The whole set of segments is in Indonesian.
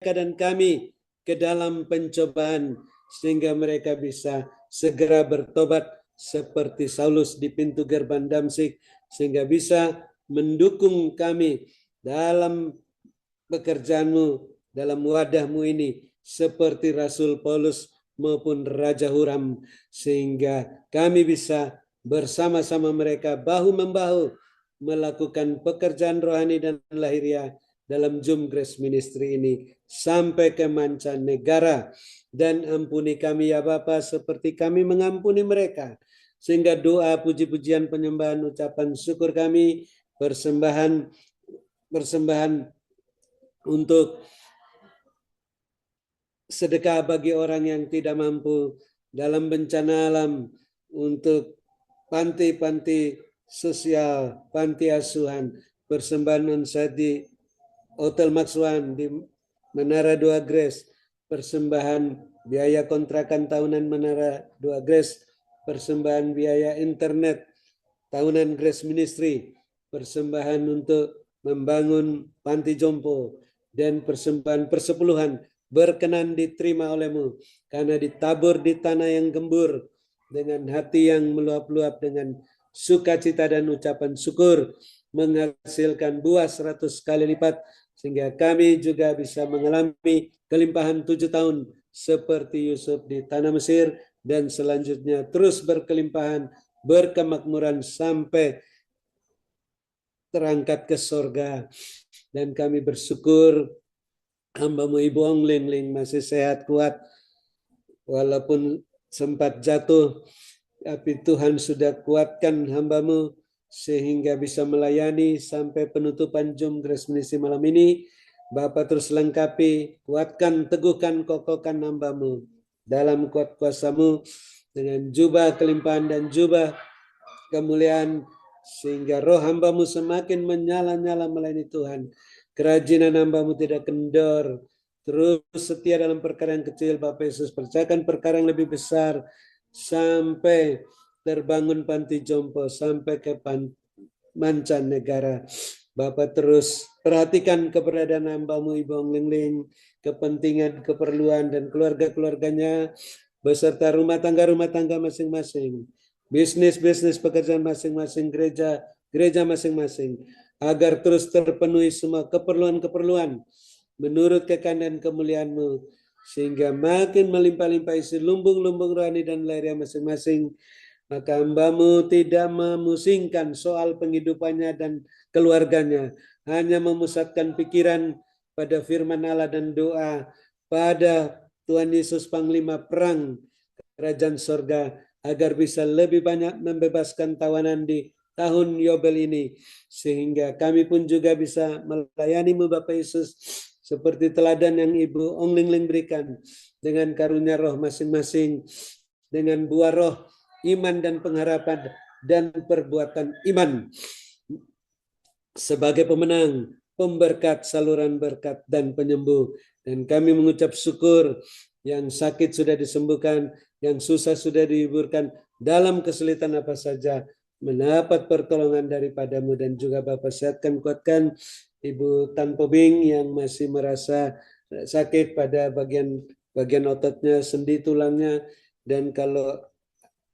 mereka dan kami ke dalam pencobaan, sehingga mereka bisa segera bertobat seperti Saulus di pintu gerbang Damsyik, sehingga bisa mendukung kami dalam pekerjaanmu, dalam wadahmu ini, seperti Rasul Paulus maupun Raja Huram, sehingga kami bisa bersama-sama mereka bahu-membahu melakukan pekerjaan rohani dan lahiriah dalam Zoom Grace Ministry ini sampai ke mancanegara. Dan ampuni kami ya Bapa seperti kami mengampuni mereka, sehingga doa, puji-pujian, penyembahan, ucapan syukur kami, persembahan untuk sedekah bagi orang yang tidak mampu dalam bencana alam, untuk panti-panti sosial, panti asuhan, persembahan saya di Hotel Maxwan di Menara Dua Grace, persembahan biaya kontrakan tahunan Menara Dua Grace, persembahan biaya internet tahunan Grace Ministry, persembahan untuk membangun panti jompo, dan persembahan persepuluhan berkenan diterima olehmu, karena ditabur di tanah yang gembur dengan hati yang meluap-luap dengan sukacita dan ucapan syukur, menghasilkan buah 100 kali lipat, sehingga kami juga bisa mengalami kelimpahan 7 tahun seperti Yusuf di tanah Mesir, dan selanjutnya terus berkelimpahan, berkemakmuran sampai terangkat ke sorga. Dan kami bersyukur hamba-Mu Ibu Ong Ling Ling masih sehat kuat, walaupun sempat jatuh, tapi Tuhan sudah kuatkan hamba-Mu sehingga bisa melayani sampai penutupan Zoom Grace Ministry malam ini. Bapak terus lengkapi, kuatkan, teguhkan, kokohkan hamba-Mu dalam kuat kuasa-Mu dengan jubah kelimpahan dan jubah kemuliaan, sehingga roh hamba-Mu semakin menyala-nyala melayani Tuhan. Kerajinan hamba-Mu tidak kendor, terus setia dalam perkara yang kecil. Bapak Yesus percayakan perkara yang lebih besar, sampai terbangun panti jompo, sampai ke mancanegara. Bapak terus perhatikan keberadaan hamba-Mu Ibu Ong Ling Ling, kepentingan, keperluan, dan keluarga-keluarganya, beserta rumah tangga masing-masing, bisnis pekerjaan masing-masing, gereja masing-masing, agar terus terpenuhi semua keperluan-keperluan menurut kekayaan kemuliaan-Mu, sehingga makin melimpah-limpah isi lumbung-lumbung rohani dan lahiriah masing-masing. Maka hamba-Mu tidak memusingkan soal penghidupannya dan keluarganya, hanya memusatkan pikiran pada firman Allah dan doa pada Tuhan Yesus Panglima Perang Kerajaan Sorga, agar bisa lebih banyak membebaskan tawanan di tahun Yobel ini, sehingga kami pun juga bisa melayani-Mu Bapak Yesus seperti teladan yang Ibu Ong Ling Ling berikan, dengan karunia roh masing-masing, dengan buah roh iman dan pengharapan dan perbuatan iman, sebagai pemenang, pemberkat, saluran berkat, dan penyembuh. Dan kami mengucap syukur, yang sakit sudah disembuhkan, yang susah sudah dihiburkan, dalam kesulitan apa saja mendapat pertolongan daripada-Mu. Dan juga Bapak sehatkan, kuatkan Ibu Tan Pobing yang masih merasa sakit pada bagian ototnya, sendi tulangnya, dan kalau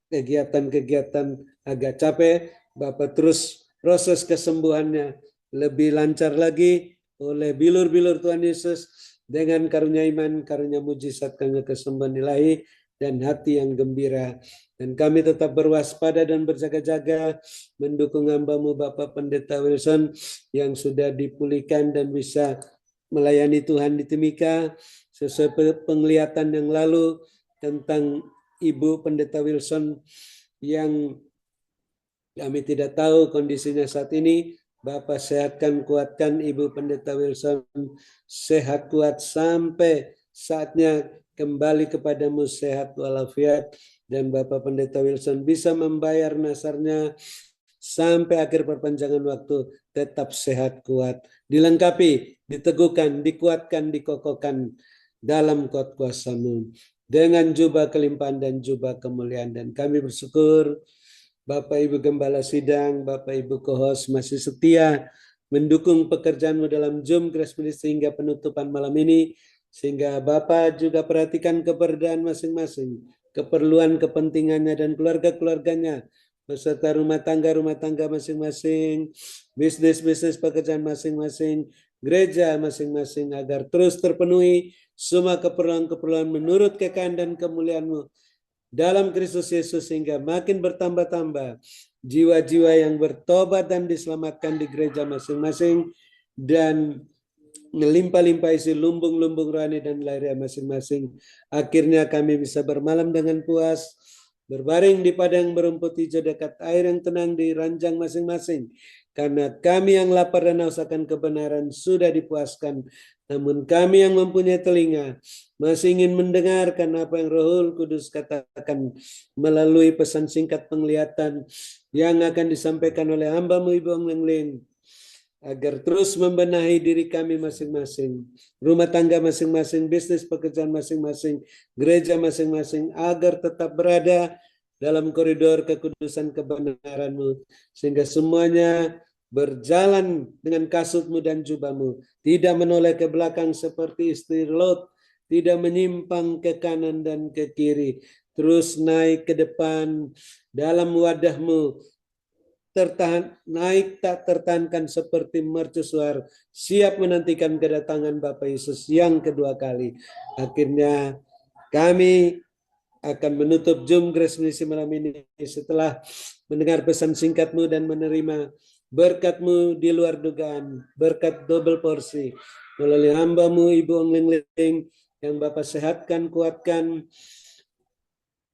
kegiatan-kegiatan agak capek, Bapak terus proses kesembuhannya lebih lancar lagi oleh bilur-bilur Tuhan Yesus, dengan karunia iman, karunia mujizat, karunia kesembuhan ilahi, dan hati yang gembira. Dan kami tetap berwaspada dan berjaga-jaga mendukung hamba-Mu Bapak Pendeta Wilson yang sudah dipulihkan dan bisa melayani Tuhan di Timika, sesuai penglihatan yang lalu tentang Ibu Pendeta Wilson yang kami tidak tahu kondisinya saat ini. Bapak sehatkan, kuatkan Ibu Pendeta Wilson sehat kuat sampai saatnya kembali kepadamu sehat walafiat, dan Bapak Pendeta Wilson bisa membayar nasarnya sampai akhir perpanjangan waktu, tetap sehat kuat, dilengkapi, diteguhkan, dikuatkan, dikokohkan dalam kuat kuasa-Mu dengan jubah kelimpahan dan jubah kemuliaan. Dan kami bersyukur Bapak Ibu Gembala Sidang, Bapak Ibu Kohos masih setia mendukung pekerjaan-Mu dalam Zoom Grace Ministry hingga penutupan malam ini, Sehingga Bapak juga perhatikan keberadaan masing-masing, keperluan kepentingannya dan keluarga-keluarganya, beserta rumah tangga masing-masing, bisnis pekerjaan masing-masing, gereja masing-masing, agar terus terpenuhi semua keperluan-keperluan menurut kekayaan dan kemuliaan-Mu dalam Kristus Yesus, sehingga makin bertambah-tambah jiwa-jiwa yang bertobat dan diselamatkan di gereja masing-masing, dan melimpah-limpah isi lumbung-lumbung rohani dan lahiriah masing-masing. Akhirnya kami bisa bermalam dengan puas, berbaring di padang berumput hijau dekat air yang tenang di ranjang masing-masing. Karena kami yang lapar dan haus akan kebenaran sudah dipuaskan. Namun kami yang mempunyai telinga masih ingin mendengarkan apa yang Roh Kudus katakan melalui pesan singkat penglihatan yang akan disampaikan oleh hamba-Mu Ibu Ong Leng Leng, agar terus membenahi diri kami masing-masing, rumah tangga masing-masing, bisnis pekerjaan masing-masing, gereja masing-masing, agar tetap berada dalam koridor kekudusan kebenaran-Mu, sehingga semuanya berjalan dengan kasut-Mu dan jubah-Mu, tidak menoleh ke belakang seperti istri Lot, tidak menyimpang ke kanan dan ke kiri, terus naik ke depan dalam wadah-Mu, tertahan, naik tak tertahankan seperti mercusuar, siap menantikan kedatangan Bapa Yesus yang kedua kali. Akhirnya kami akan menutup Zoom Grace Misi malam ini setelah mendengar pesan singkat-Mu dan menerima berkat-Mu di luar dugaan, berkat double porsi melalui hamba-Mu Ibu Ong Leng Leng yang Bapak sehatkan, kuatkan,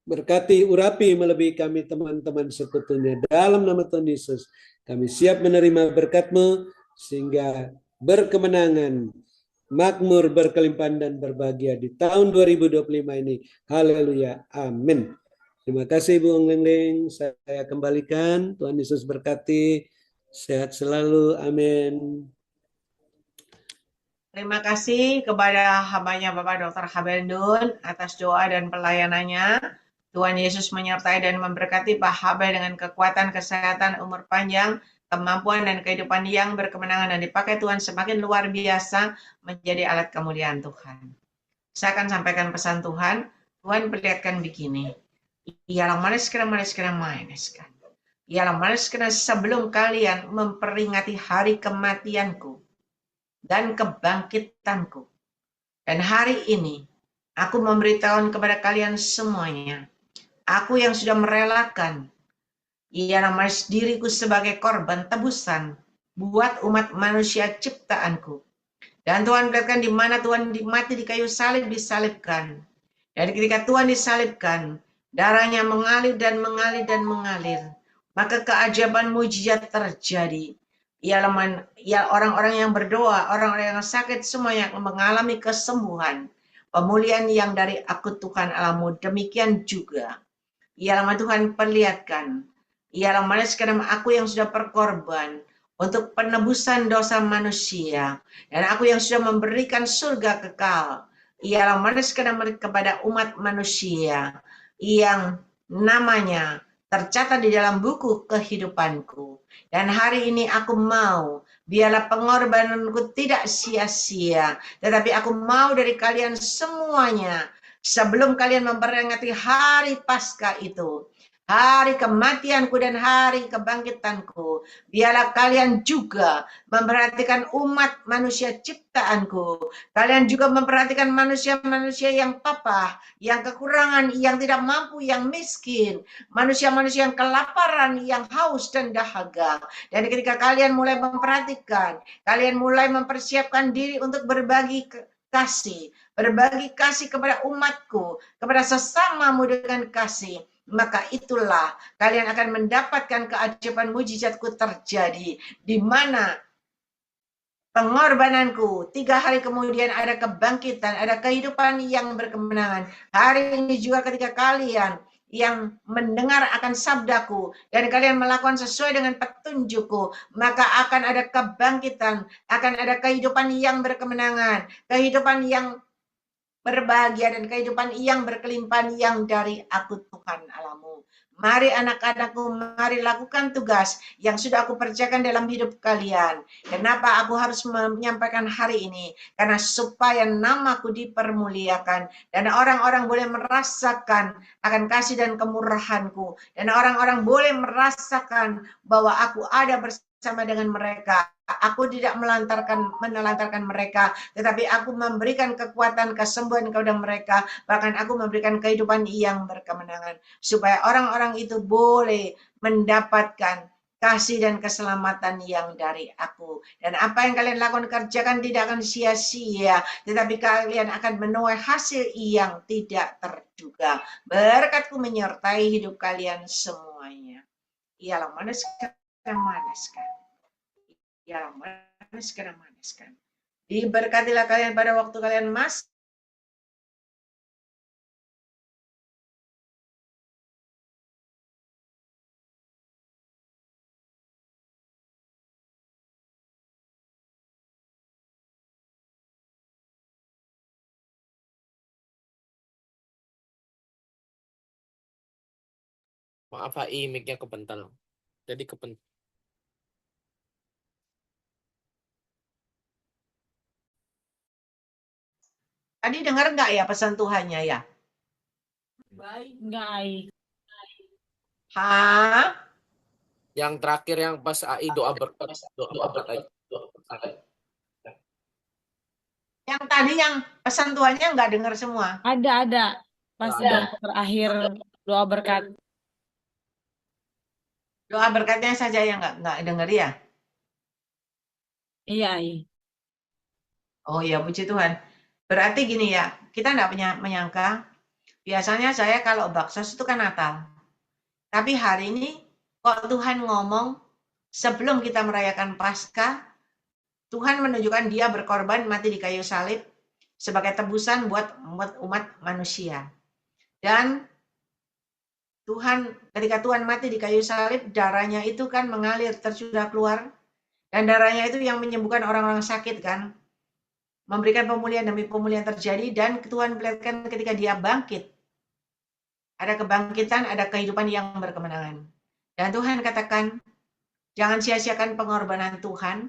berkati, urapi melebihi kami teman-teman sekutunya. Dalam nama Tuhan Yesus, kami siap menerima berkat-Mu sehingga berkemenangan, makmur, berkelimpahan, dan berbahagia di tahun 2025 ini. Haleluya. Amin. Terima kasih Ibu Ong Leng Leng. Saya kembalikan. Tuhan Yesus berkati. Sehat selalu. Amin. Terima kasih kepada hambanya Bapak Dr. Habendun atas doa dan pelayanannya. Tuhan Yesus menyertai dan memberkati Pak Habel dengan kekuatan, kesehatan, umur panjang, kemampuan, dan kehidupan yang berkemenangan, dan dipakai Tuhan semakin luar biasa menjadi alat kemuliaan Tuhan. Saya akan sampaikan pesan Tuhan. Tuhan perlihatkan begini. Ialah manis kan. Ialah manis karena sebelum kalian memperingati hari kematianku dan kebangkitanku. Dan hari ini, aku memberitahukan kepada kalian semuanya, aku yang sudah merelakan, ialah diriku sebagai korban tebusan buat umat manusia ciptaanku. Dan Tuhan perlihatkan di mana Tuhan mati di kayu salib, disalibkan. Dan ketika Tuhan disalibkan, darahnya mengalir dan mengalir dan mengalir. Maka keajaiban mujizat terjadi. Ialah orang-orang yang berdoa, orang-orang yang sakit, semua yang mengalami kesembuhan. Pemulihan yang dari aku Tuhan Allahmu, demikian juga. Ialah Tuhan perlihatkan. Ialah sekarang aku yang sudah berkorban untuk penebusan dosa manusia. Dan aku yang sudah memberikan surga kekal. Ialah sekarang kepada umat manusia yang namanya tercatat di dalam buku kehidupanku. Dan hari ini aku mau, biarlah pengorbananku tidak sia-sia, tetapi aku mau dari kalian semuanya, sebelum kalian memperingati hari Paskah itu, hari kematianku dan hari kebangkitanku, biarlah kalian juga memperhatikan umat manusia ciptaanku. Kalian juga memperhatikan manusia-manusia yang papa, yang kekurangan, yang tidak mampu, yang miskin, manusia-manusia yang kelaparan, yang haus dan dahaga. Dan ketika kalian mulai memperhatikan, kalian mulai mempersiapkan diri untuk berbagi kasih, berbagi kasih kepada umatku, kepada sesamamu dengan kasih, maka itulah kalian akan mendapatkan keajaiban mujizatku terjadi, di mana pengorbananku, 3 hari kemudian ada kebangkitan, ada kehidupan yang berkemenangan. Hari ini juga ketika kalian yang mendengar akan sabdaku dan kalian melakukan sesuai dengan petunjukku, maka akan ada kebangkitan, akan ada kehidupan yang berkemenangan, kehidupan yang berbahagia, dan kehidupan yang berkelimpahan yang dari aku Tuhan Allahmu. Mari anak-anakku, mari lakukan tugas yang sudah aku percayakan dalam hidup kalian. Kenapa aku harus menyampaikan hari ini? Karena supaya namaku dipermuliakan dan orang-orang boleh merasakan akan kasih dan kemurahanku. Dan orang-orang boleh merasakan bahwa aku ada bersama dengan mereka. Aku tidak menelantarkan mereka, tetapi aku memberikan kekuatan, kesembuhan kepada mereka. Bahkan aku memberikan kehidupan yang berkemenangan supaya orang-orang itu boleh mendapatkan kasih dan keselamatan yang dari aku. Dan apa yang kalian lakukan kerjakan tidak akan sia-sia, tetapi kalian akan menuai hasil yang tidak terduga. Berkatku menyertai hidup kalian semuanya. Ialah manis kan manis kan. Ialah manis kan. Diberkatilah kalian pada waktu kalian masih Maaf, HI, mic-nya kepental. Jadi kepental. tadi dengar nggak ya pesan Tuhannya ya? Baik. Hah? Yang terakhir yang pas AI doa berkat aja. Yang tadi yang pesan Tuhannya nggak dengar semua. Ada. Pas Ada. doa terakhir doa berkat. Doa berkatnya saja yang nggak dengar ya. Iya. Oh ya, puji Tuhan. Berarti gini ya, kita nggak menyangka. Biasanya saya kalau baksos itu kan Natal. Tapi hari ini kok Tuhan ngomong sebelum kita merayakan Paskah, Tuhan menunjukkan dia berkorban mati di kayu salib sebagai tebusan buat umat manusia. Dan ketika Tuhan mati di kayu salib, darahnya itu kan mengalir, tercurah keluar. Dan darahnya itu yang menyembuhkan orang-orang sakit kan. Memberikan pemulihan demi pemulihan terjadi. Dan Tuhan melihatkan ketika dia bangkit. Ada kebangkitan, ada kehidupan yang berkemenangan. Dan Tuhan katakan, jangan sia-siakan pengorbanan Tuhan.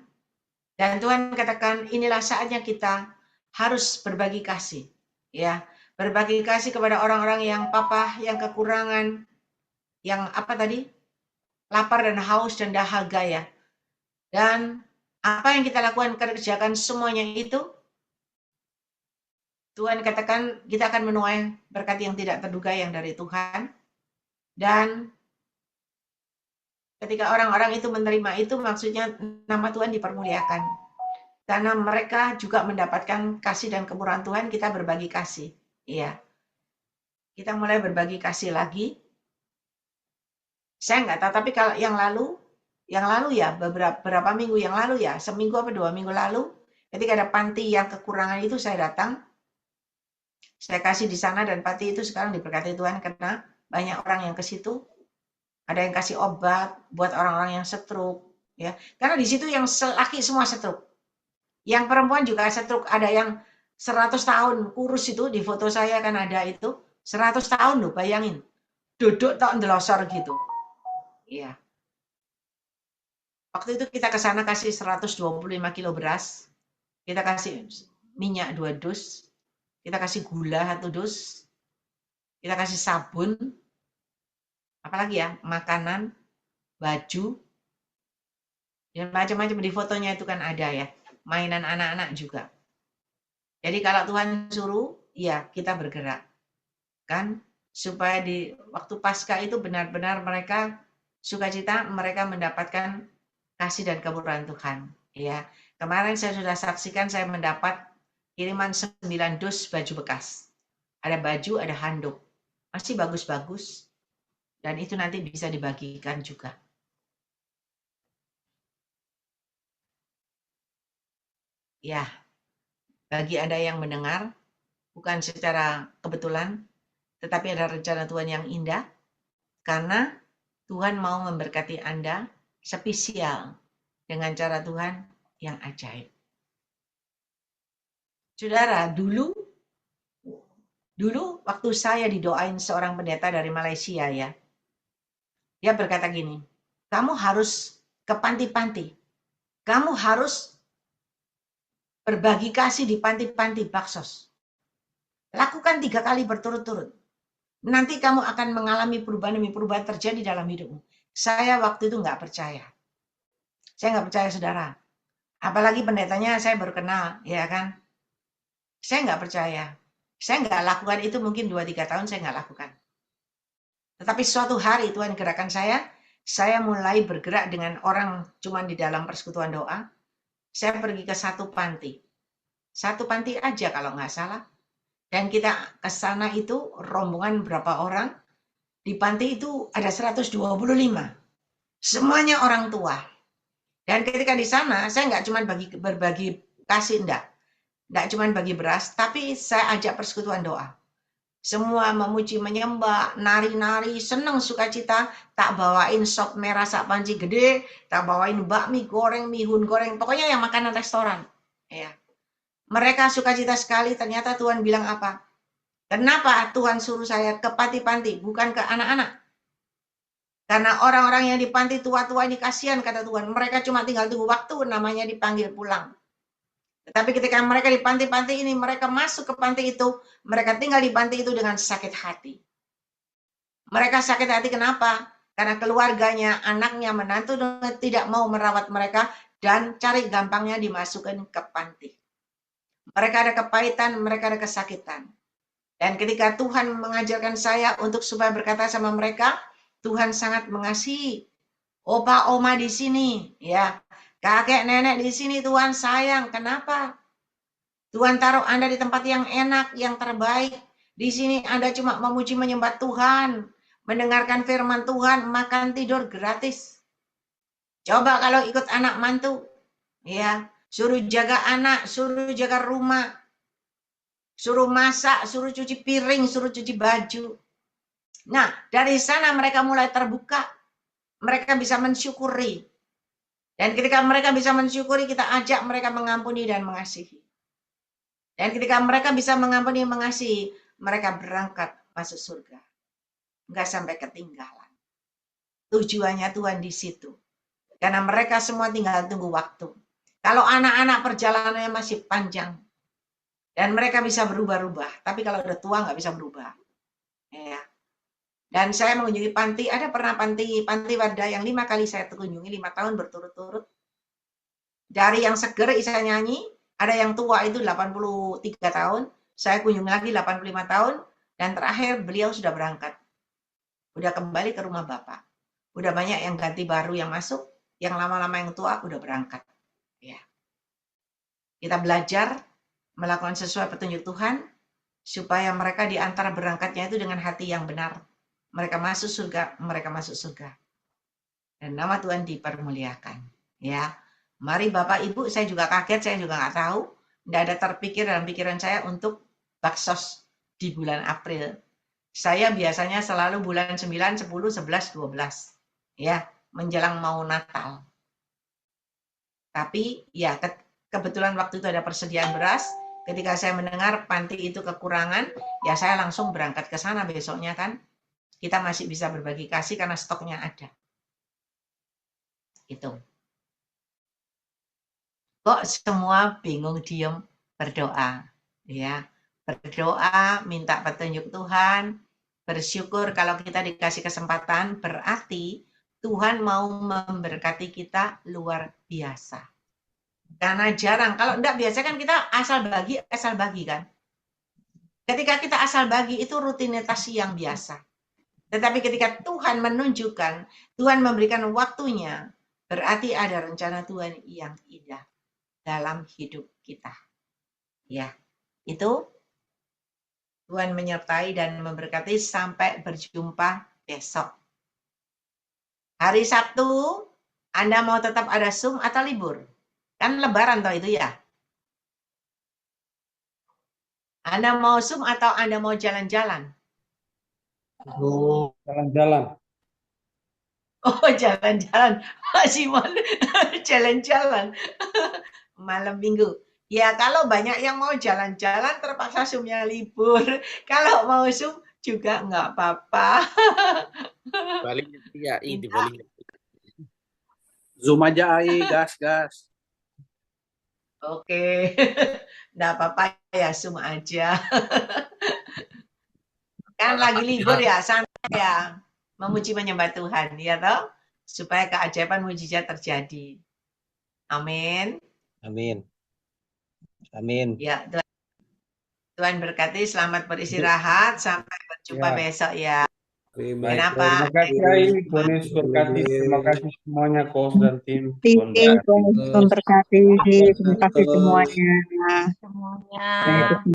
Dan Tuhan katakan, inilah saatnya kita harus berbagi kasih. Ya, berbagi kasih kepada orang-orang yang papah, yang kekurangan, yang apa tadi? Lapar dan haus dan dahaga ya. Dan apa yang kita lakukan, kerjakan semuanya itu, Tuhan katakan kita akan menuai berkat yang tidak terduga yang dari Tuhan. Dan ketika orang-orang itu menerima itu, maksudnya nama Tuhan dipermuliakan. Karena mereka juga mendapatkan kasih dan kemurahan Tuhan, kita berbagi kasih. Iya. Kita mulai berbagi kasih lagi. Saya nggak tahu, tapi kalau yang lalu ya, beberapa minggu yang lalu ya, seminggu apa 2 minggu lalu, ketika ada panti yang kekurangan itu saya datang, saya kasih di sana dan panti itu sekarang diberkati Tuhan karena banyak orang yang ke situ. Ada yang kasih obat buat orang-orang yang stroke, ya. Karena di situ yang laki semua stroke. Yang perempuan juga stroke, ada yang 100 tahun kurus itu di foto saya kan ada itu 100 tahun loh, bayangin. Duduk tok ndelosor gitu. Iya. Waktu itu kita ke sana kasih 125 kilo beras. Kita kasih minyak 2 dus. Kita kasih gula 1 dus. Kita kasih sabun. Apalagi ya, makanan, baju. Dan macam-macam di fotonya itu kan ada ya. Mainan anak-anak juga. Jadi kalau Tuhan suruh, ya kita bergerak. Kan? Supaya di waktu Paskah itu benar-benar mereka sukacita, mereka mendapatkan kasih dan kemurahan Tuhan. Ya, kemarin saya sudah saksikan, saya mendapat kiriman 9 dus baju bekas. Ada baju, ada handuk. Masih bagus-bagus. Dan itu nanti bisa dibagikan juga. Ya, bagi Anda yang mendengar, bukan secara kebetulan, tetapi ada rencana Tuhan yang indah, karena Tuhan mau memberkati Anda spesial dengan cara Tuhan yang ajaib. Saudara, dulu waktu saya didoain seorang pendeta dari Malaysia ya, Dia berkata gini, kamu harus ke panti-panti. Kamu harus berbagi kasih di panti-panti baksos. Lakukan 3 kali berturut-turut. Nanti kamu akan mengalami perubahan demi perubahan terjadi dalam hidupmu. Saya waktu itu nggak percaya. Saya nggak percaya, saudara. Apalagi pendetanya saya baru kenal, ya kan? Saya nggak percaya. Saya nggak lakukan itu mungkin 2-3 tahun saya nggak lakukan. Tetapi suatu hari Tuhan gerakan saya mulai bergerak dengan orang cuma di dalam persekutuan doa. Saya pergi ke satu panti. Satu panti aja kalau nggak salah. Dan kita ke sana itu rombongan berapa orang. Di panti itu ada 125. Semuanya orang tua. Dan ketika di sana, saya nggak cuma berbagi kasih, enggak cuma bagi beras, tapi saya ajak persekutuan doa. Semua memuji, menyembah, nari-nari, senang sukacita, tak bawain sop merah sak panci gede, tak bawain bakmi goreng, mihun goreng, pokoknya yang makanan restoran. Ya. Mereka sukacita sekali, ternyata Tuhan bilang apa? Kenapa Tuhan suruh saya ke panti-panti, bukan ke anak-anak? Karena orang-orang yang di panti tua-tua ini kasihan, kata Tuhan. Mereka cuma tinggal tunggu waktu, namanya dipanggil pulang. Tetapi ketika mereka di panti-panti ini, mereka masuk ke panti itu, mereka tinggal di panti itu dengan sakit hati. Mereka sakit hati kenapa? Karena keluarganya, anaknya, menantu tidak mau merawat mereka dan cari gampangnya dimasukkan ke panti. Mereka ada kepahitan, mereka ada kesakitan. Dan ketika Tuhan mengajarkan saya untuk supaya berkata sama mereka, Tuhan sangat mengasihi. Opa, oma di sini, ya. Kakek, nenek di sini Tuhan sayang. Kenapa? Tuhan taruh Anda di tempat yang enak, yang terbaik. Di sini Anda cuma memuji menyembah Tuhan, mendengarkan firman Tuhan, makan tidur gratis. Coba kalau ikut anak mantu, ya, suruh jaga anak, suruh jaga rumah, suruh masak, suruh cuci piring, suruh cuci baju. Nah, dari sana mereka mulai terbuka. Mereka bisa mensyukuri. Dan ketika mereka bisa mensyukuri, kita ajak mereka mengampuni dan mengasihi. Dan ketika mereka bisa mengampuni dan mengasihi, mereka berangkat masuk surga. Enggak sampai ketinggalan. Tujuannya Tuhan di situ. Karena mereka semua tinggal tunggu waktu. Kalau anak-anak perjalanannya masih panjang. Dan mereka bisa berubah-ubah. Tapi kalau udah tua nggak bisa berubah. Ya. Dan saya mengunjungi panti, ada pernah panti Wardah yang 5 kali saya kunjungi, 5 tahun berturut-turut. Dari yang seger Isa nyanyi, ada yang tua itu 83 tahun, saya kunjungi lagi 85 tahun, dan terakhir beliau sudah berangkat. Udah kembali ke rumah Bapak. Udah banyak yang ganti baru yang masuk, yang lama-lama yang tua udah berangkat. Ya. Kita belajar melakukan sesuai petunjuk Tuhan, supaya mereka di antara berangkatnya itu dengan hati yang benar. Mereka masuk surga, mereka masuk surga. Dan nama Tuhan dipermuliakan. Ya, mari Bapak Ibu, saya juga kaget, saya juga nggak tahu. Tidak ada terpikir dalam pikiran saya untuk baksos di bulan April. Saya biasanya selalu bulan 9, 10, 11, 12. Ya, menjelang mau Natal. Tapi ya kebetulan waktu itu ada persediaan beras. Ketika saya mendengar panti itu kekurangan, ya saya langsung berangkat ke sana besoknya kan. Kita masih bisa berbagi kasih karena stoknya ada. Itu. Kok semua bingung diem berdoa, ya. Berdoa, minta petunjuk Tuhan, bersyukur kalau kita dikasih kesempatan, berarti Tuhan mau memberkati kita luar biasa. Karena jarang, kalau enggak biasanya kan kita asal bagi kan. Ketika kita asal bagi itu rutinitas yang biasa. Tetapi ketika Tuhan menunjukkan, Tuhan memberikan waktunya, berarti ada rencana Tuhan yang indah dalam hidup kita. Ya, itu Tuhan menyertai dan memberkati sampai berjumpa besok. Hari Sabtu, Anda mau tetap ada Zoom atau libur? Kan lebaran toh itu ya. Anda mau Zoom atau Anda mau jalan-jalan? Oh, jalan-jalan. Oh, jalan-jalan. Pak Simon, jalan-jalan. Malam minggu. Ya, kalau banyak yang mau jalan-jalan, terpaksa Zoom-nya libur. Kalau mau Zoom juga nggak apa-apa. Balik ya, ini Indah. balik. Zoom aja Ai, gas. Oke, nggak apa-apa ya, Zoom aja. Kan lagi libur ya, santai ya. Memuji menyembah Tuhan, ya toh? Supaya keajaiban mujizat terjadi. Amin. Amin. Ya, Tuhan berkati, selamat beristirahat, sampai berjumpa Ya. besok ya. Terima Kenapa? Terima kasih Ai, Tuhan Yesus berkati. Terima kasih semuanya coach dan tim. Tuhan berkati. Tuhan memberkati. Terima kasih semuanya. Semuanya. Thank you.